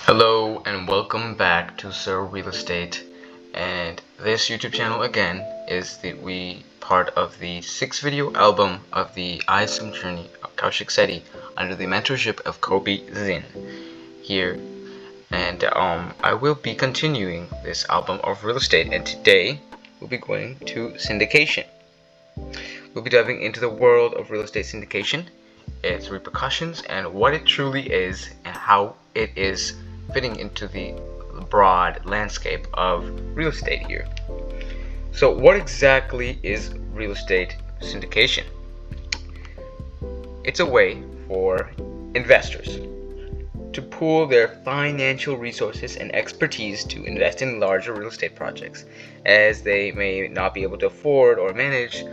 Hello and welcome back to Sir Real Estate, and this YouTube channel again is part of the 6 video album of the ISM journey of Kaushik Sethi under the mentorship of Kobe Zin here, and I will be continuing this album of real estate, and today we'll be going to syndication. We'll be diving into the world of real estate syndication, its repercussions, and what it truly is, and how it is fitting into the broad landscape of real estate here. So what exactly is real estate syndication? It's a way for investors to pool their financial resources and expertise to invest in larger real estate projects, as they may not be able to afford or manage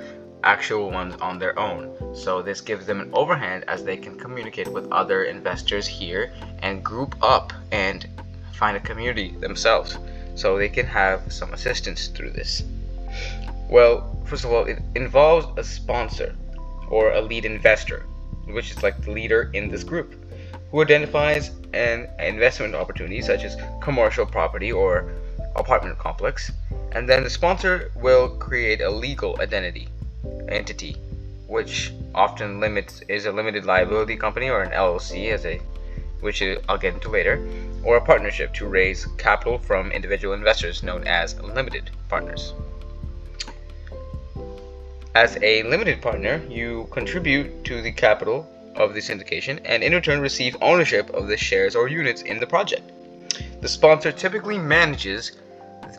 actual ones on their own. So this gives them an overhand, as they can communicate with other investors here and group up and find a community themselves, so they can have some assistance through this. Well, first of all, it involves a sponsor or a lead investor, which is like the leader in this group, who identifies an investment opportunity such as commercial property or apartment complex, and then the sponsor will create a legal entity, which often is a limited liability company or an LLC, which I'll get into later, or a partnership to raise capital from individual investors known as limited partners. As a limited partner, you contribute to the capital of the syndication and in return receive ownership of the shares or units in the project. The sponsor typically manages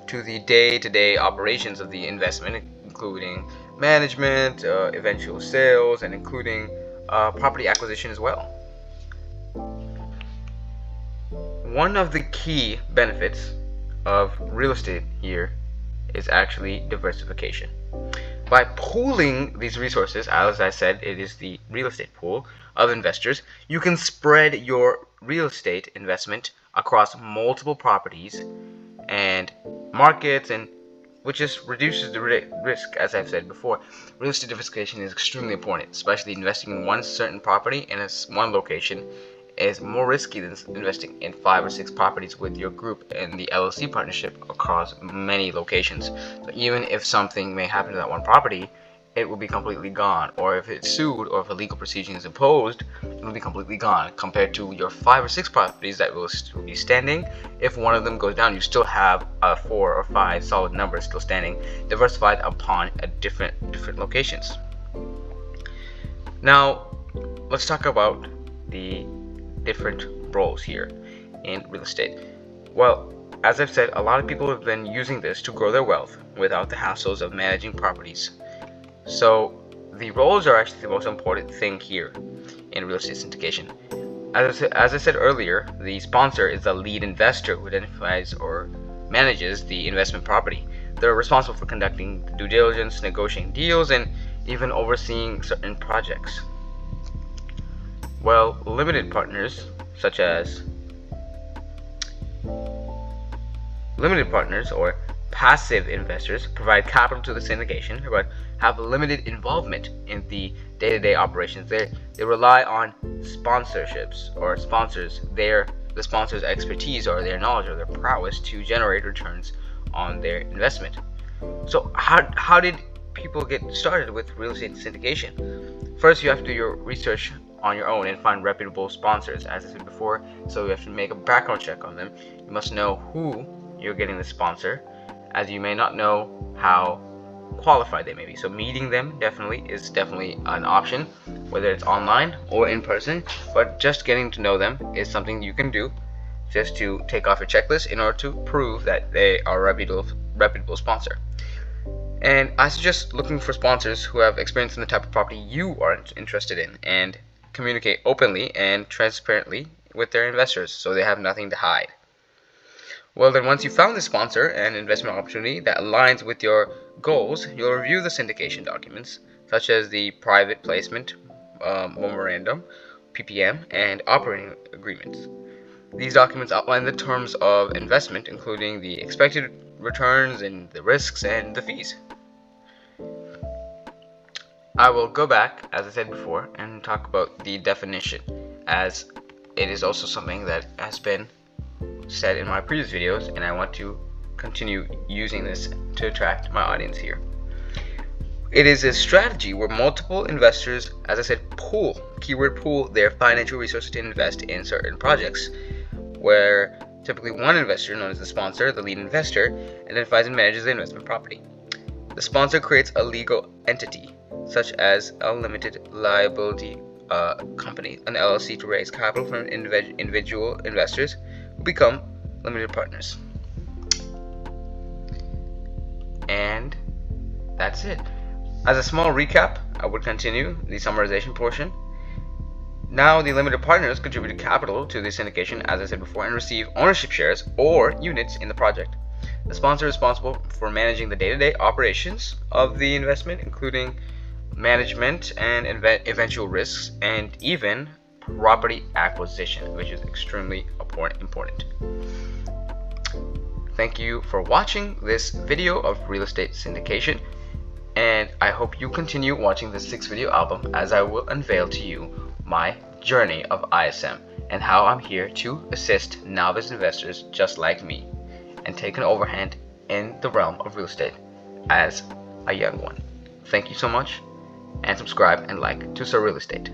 to the day-to-day operations of the investment, including management, eventual sales, and including property acquisition as well. One of the key benefits of real estate here is actually diversification. By pooling these resources, as I said, it is the real estate pool of investors, you can spread your real estate investment across multiple properties and markets, and which just reduces the risk. As I've said before, real estate diversification is extremely important, especially investing in one certain property in one location is more risky than investing in 5 or 6 properties with your group in the LLC partnership across many locations. So even if something may happen to that one property, it will be completely gone, or if it's sued or if a legal proceeding is imposed, it will be completely gone, compared to your 5 or 6 properties that will still be standing. If one of them goes down, you still have 4 or 5 solid numbers still standing, diversified upon different locations. Now let's talk about the different roles here in real estate. Well, as I've said, a lot of people have been using this to grow their wealth without the hassles of managing properties. So the roles are actually the most important thing here in real estate syndication. As I said earlier, the sponsor is the lead investor who identifies or manages the investment property. They're responsible for conducting due diligence, negotiating deals, and even overseeing certain projects. Well, limited partners, such as limited partners or passive investors, provide capital to the syndication but have limited involvement in the day-to-day operations. They rely on sponsorships or sponsors, the sponsor's expertise or their knowledge or their prowess to generate returns on their investment. So how did people get started with real estate syndication? First, you have to do your research on your own and find reputable sponsors, as I said before. So you have to make a background check on them. You must know who you're getting the sponsor, as you may not know how qualified they may be. So meeting them is definitely an option, whether it's online or in person, but just getting to know them is something you can do just to take off your checklist in order to prove that they are a reputable sponsor. And I suggest looking for sponsors who have experience in the type of property you are interested in and communicate openly and transparently with their investors so they have nothing to hide. Well, then once you found the sponsor and investment opportunity that aligns with your goals, you'll review the syndication documents, such as the private placement memorandum, PPM, and operating agreements. These documents outline the terms of investment, including the expected returns and the risks and the fees. I will go back, as I said before, and talk about the definition, as it is also something that has been said in my previous videos, and I want to continue using this to attract my audience here. It is a strategy where multiple investors, as I said, pool, keyword pool, their financial resources to invest in certain projects, where typically one investor, known as the sponsor, the lead investor, identifies and manages the investment property. The sponsor creates a legal entity, such as a limited liability company, an LLC, to raise capital from individual investors who become limited partners. And that's it. As a small recap, I would continue the summarization portion. Now, the limited partners contribute capital to the syndication, as I said before, and receive ownership shares or units in the project. The sponsor is responsible for managing the day-to-day operations of the investment, including management and eventual risks, and even property acquisition, which is extremely important. Thank you for watching this video of real estate syndication, and I hope you continue watching this 6-video album, as I will unveil to you my journey of ISM and how I'm here to assist novice investors just like me and take an overhand in the realm of real estate as a young one. Thank you so much, and subscribe and like to Sir Real Estate.